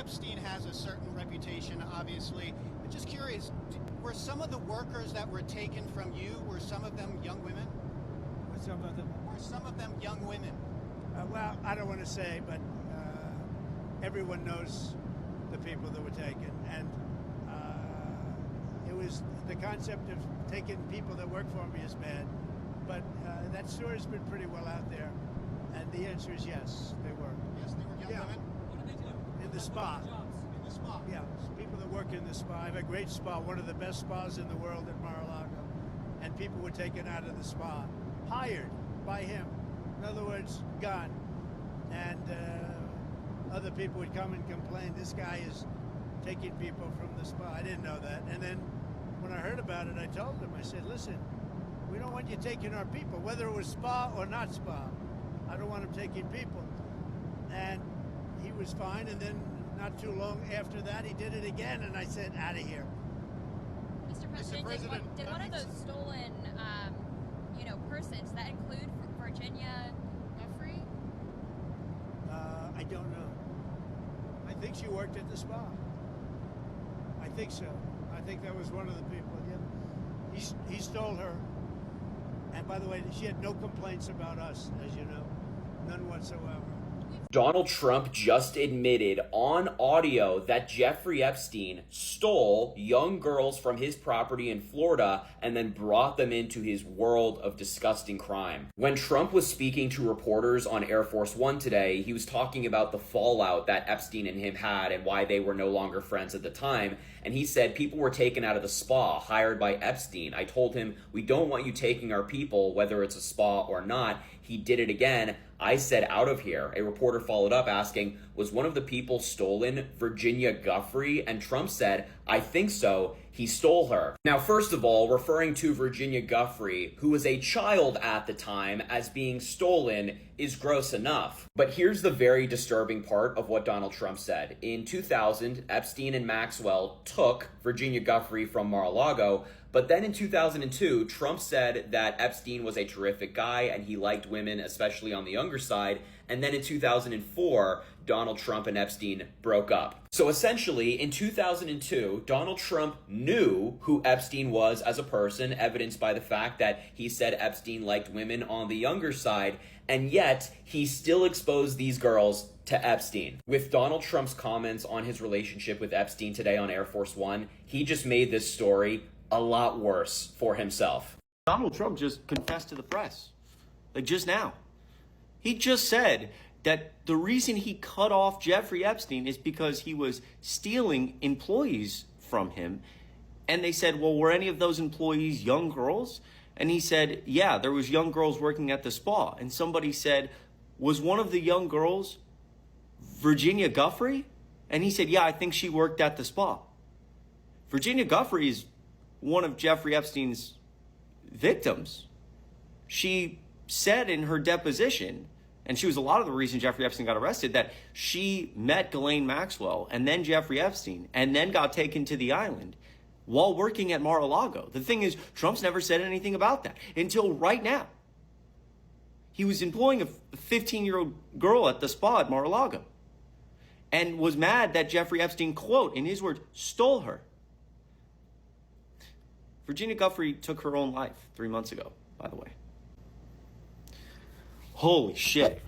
Epstein has a certain reputation, obviously. I'm just curious, were some of the workers that were taken from you, were some of them young women? Were some of them? Were some of them young women? Well, I don't want to say, but everyone knows the people that were taken. And it was the concept of taking people that work for me is bad. But that story's been pretty well out there. And the answer is yes, they were. Yes, they were young women? What did they do? In the spa. In the spa? Yeah, people that work in the spa. I have a great spa, one of the best spas in the world at Mar-a-Lago. And people were taken out of the spa, hired by him. In other words, gone. And other people would come and complain, this guy is taking people from the spa. I didn't know that. And then when I heard about it, I told him, I said, listen, we don't want you taking our people, whether it was spa or not spa. I don't want him taking people. And he was fine, and then not too long after that, he did it again, and I said, out of here. Mr. President, did one of those stolen, persons, that include Virginia Giuffre? I don't know. I think she worked at the spa. I think so. I think that was one of the people, yeah. He stole her. And by the way, she had no complaints about us, as you know. None whatsoever. Donald Trump just admitted on audio that Jeffrey Epstein stole young girls from his property in Florida and then brought them into his world of disgusting crime. When Trump was speaking to reporters on Air Force One today, he was talking about the fallout that Epstein and him had and why they were no longer friends at the time. And he said people were taken out of the spa, hired by Epstein. I told him, we don't want you taking our people, whether it's a spa or not. He did it again. I said, out of here. A reporter followed up asking, was one of the people stolen Virginia Giuffre? And Trump said, I think so. He stole her. Now, first of all, referring to Virginia Giuffre, who was a child at the time, as being stolen is gross enough. But here's the very disturbing part of what Donald Trump said. In 2000, Epstein and Maxwell took Virginia Giuffre from Mar-a-Lago, but then in 2002, Trump said that Epstein was a terrific guy and he liked women, especially on the younger side. And then in 2004, Donald Trump and Epstein broke up. So essentially, in 2002, Donald Trump knew who Epstein was as a person, evidenced by the fact that he said Epstein liked women on the younger side, and yet he still exposed these girls to Epstein. With Donald Trump's comments on his relationship with Epstein today on Air Force One, he just made this story a lot worse for himself. Donald Trump just confessed to the press, like just now. He just said that the reason he cut off Jeffrey Epstein is because he was stealing employees from him. And they said, well, were any of those employees young girls? And he said, yeah, there was young girls working at the spa. And somebody said, was one of the young girls Virginia Giuffre? And he said, yeah, I think she worked at the spa. Virginia Giuffre is one of Jeffrey Epstein's victims. She said in her deposition, and she was a lot of the reason Jeffrey Epstein got arrested, that she met Ghislaine Maxwell and then Jeffrey Epstein and then got taken to the island while working at Mar-a-Lago. The thing is, Trump's never said anything about that until right now. He was employing a 15-year-old girl at the spa at Mar-a-Lago and was mad that Jeffrey Epstein, quote, in his words, stole her. Virginia Giuffre took her own life 3 months ago, by the way. Holy shit.